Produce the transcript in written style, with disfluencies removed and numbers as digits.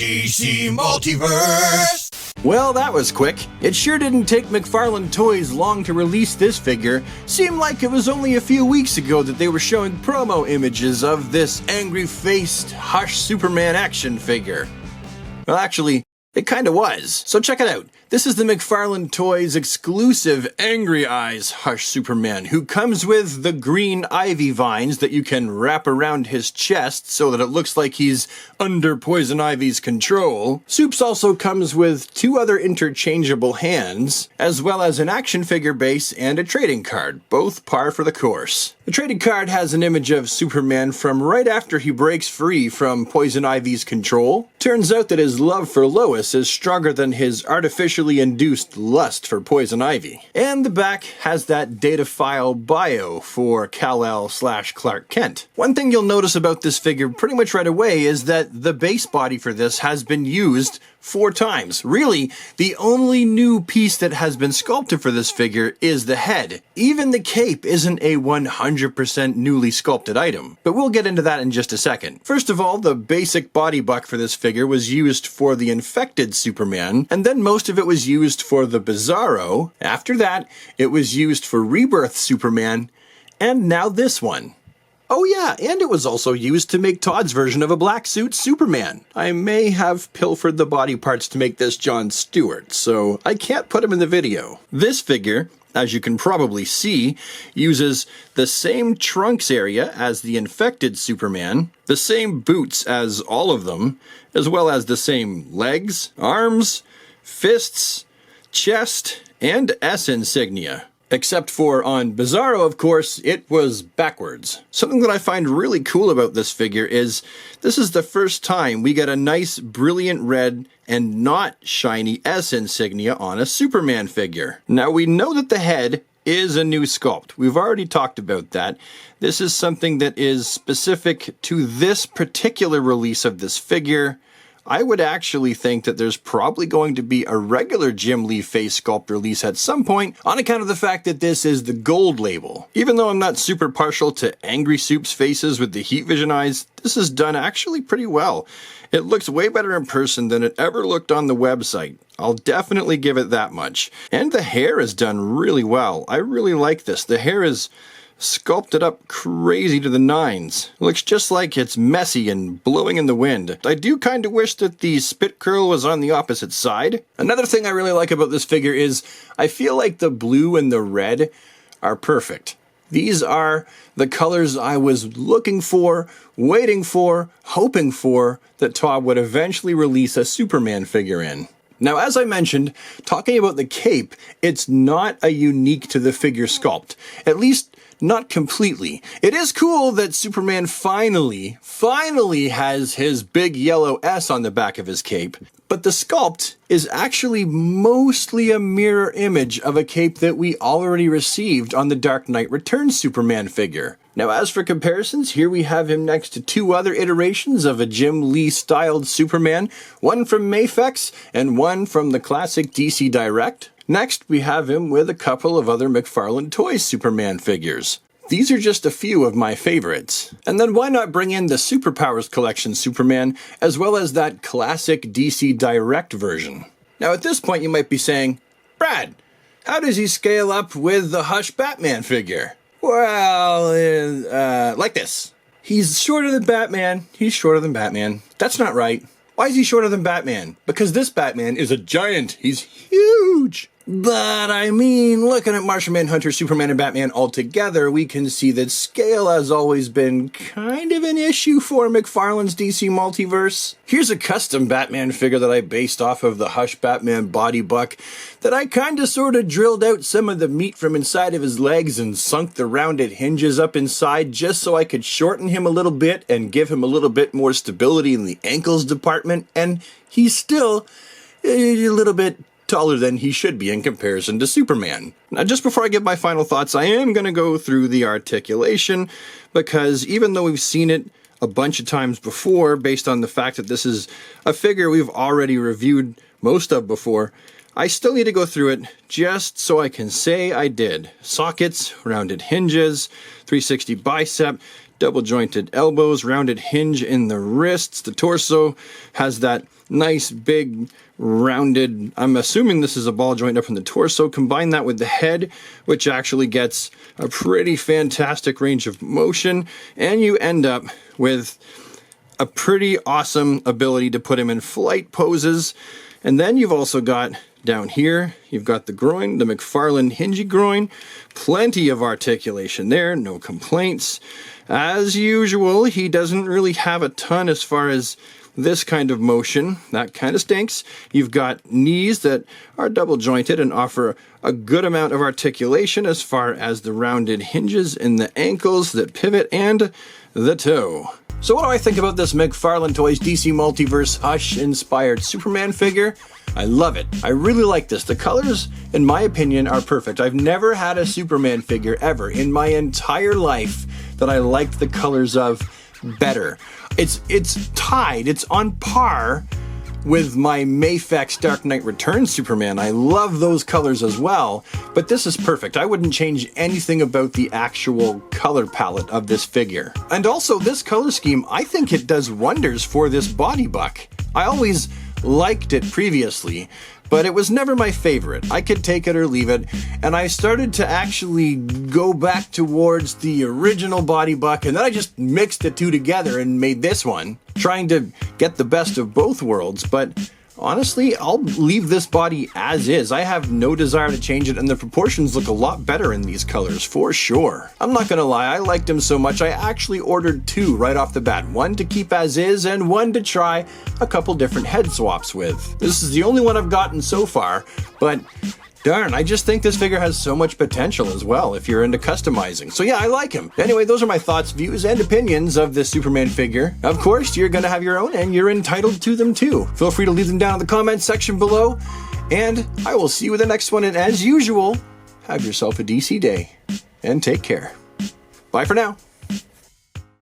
DC Multiverse! Well, that was quick. It sure didn't take McFarlane Toys long to release this figure. Seemed like it was only a few weeks ago that they were showing promo images of this angry-faced Hush Superman action figure. Well, actually, it kinda was. So check it out. This is the McFarlane Toys exclusive Angry Eyes Hush Superman, who comes with the green ivy vines that you can wrap around his chest so that it looks like he's under Poison Ivy's control. Supes also comes with two other interchangeable hands, as well as an action figure base and a trading card, both par for the course. The trading card has an image of Superman from right after he breaks free from Poison Ivy's control. Turns out that his love for Lois is stronger than his artificially induced lust for Poison Ivy. And the back has that data file bio for Kal-El/Clark Kent. One thing you'll notice about this figure pretty much right away is that the base body for this has been used 4 times. Really, the only new piece that has been sculpted for this figure is the head. Even the cape isn't a 100% newly sculpted item, but we'll get into that in just a second. First of all, the basic body buck for this figure was used for the infected Superman, and then most of it was used for the Bizarro. After that, it was used for Rebirth Superman, and now this one. Oh yeah, and it was also used to make Todd's version of a black suit Superman. I may have pilfered the body parts to make this John Stewart, so I can't put him in the video. This figure, as you can probably see, uses the same trunks area as the infected Superman, the same boots as all of them, as well as the same legs, arms, fists, chest, and S insignia. Except for on Bizarro, of course, it was backwards. Something that I find really cool about this figure is this is the first time we get a nice brilliant red and not shiny S insignia on a Superman figure. Now we know that the head is a new sculpt. We've already talked about that. This is something that is specific to this particular release of this figure. I would actually think that there's probably going to be a regular Jim Lee face sculpt release at some point on account of the fact that this is the gold label. Even though I'm not super partial to Angry Soup's faces with the heat vision eyes, this is done actually pretty well. It looks way better in person than it ever looked on the website. I'll definitely give it that much. And the hair is done really well. I really like this. The hair is sculpted up crazy to the nines. It looks just like it's messy and blowing in the wind. I do kind of wish that the spit curl was on the opposite side. Another thing I really like about this figure is I feel like the blue and the red are perfect. These are the colors I was looking for, waiting for, hoping for that Todd would eventually release a Superman figure in. Now, as I mentioned, talking about the cape, it's not a unique to the figure sculpt. At least not completely. It is cool that Superman finally has his big yellow S on the back of his cape, but the sculpt is actually mostly a mirror image of a cape that we already received on the Dark Knight Returns Superman figure. Now, as for comparisons, here we have him next to 2 other iterations of a Jim Lee-styled Superman, one from Mafex and one from the classic DC Direct. Next, we have him with a couple of other McFarlane Toys Superman figures. These are just a few of my favorites. And then why not bring in the Superpowers Collection Superman, as well as that classic DC Direct version? Now at this point you might be saying, Brad, how does he scale up with the Hush Batman figure? Well, like this. He's shorter than Batman. He's shorter than Batman. That's not right. Why is he shorter than Batman? Because this Batman is a giant. He's huge. But I mean, looking at Martian Manhunter, Superman, and Batman all together, we can see that scale has always been kind of an issue for McFarlane's DC Multiverse. Here's a custom Batman figure that I based off of the Hush Batman body buck that I kinda sorta drilled out some of the meat from inside of his legs and sunk the rounded hinges up inside just so I could shorten him a little bit and give him a little bit more stability in the ankles department, and he's still a little bit taller than he should be in comparison to Superman. Now, just before I give my final thoughts, I am going to go through the articulation, because even though we've seen it a bunch of times before, based on the fact that this is a figure we've already reviewed most of before, I still need to go through it just so I can say I did. Sockets, rounded hinges, 360 bicep, double jointed elbows, rounded hinge in the wrists. The torso has that nice big rounded, I'm assuming this is a ball joint up in the torso. Combine that with the head, which actually gets a pretty fantastic range of motion, and you end up with a pretty awesome ability to put him in flight poses. And then you've also got down here, you've got the groin, the McFarlane hingy groin, plenty of articulation there, no complaints. As usual, he doesn't really have a ton as far as this kind of motion. That kind of stinks. You've got knees that are double jointed and offer a good amount of articulation as far as the rounded hinges in the ankles that pivot and the toe. So what do I think about this McFarlane Toys DC Multiverse Hush inspired Superman figure? I love it. I really like this. The colors, in my opinion, are perfect. I've never had a Superman figure ever in my entire life that I liked the colors of better. It's tied, it's on par with my Mafex Dark Knight Returns Superman. I love those colors as well, but this is perfect. I wouldn't change anything about the actual color palette of this figure. And also, this color scheme, I think it does wonders for this body buck. I always liked it previously, but it was never my favorite. I could take it or leave it, and I started to actually go back towards the original body buck, and then I just mixed the two together and made this one, trying to get the best of both worlds. But honestly, I'll leave this body as is. I have no desire to change it, and the proportions look a lot better in these colors, for sure. I'm not gonna lie, I liked him so much I actually ordered two right off the bat. One to keep as is, and one to try a couple different head swaps with. This is the only one I've gotten so far, but darn, I just think this figure has so much potential as well if you're into customizing. So yeah, I like him. Anyway, those are my thoughts, views, and opinions of this Superman figure. Of course, you're gonna have your own, and you're entitled to them too. Feel free to leave them down in the comments section below, and I will see you in the next one. And as usual, have yourself a DC day, and take care. Bye for now.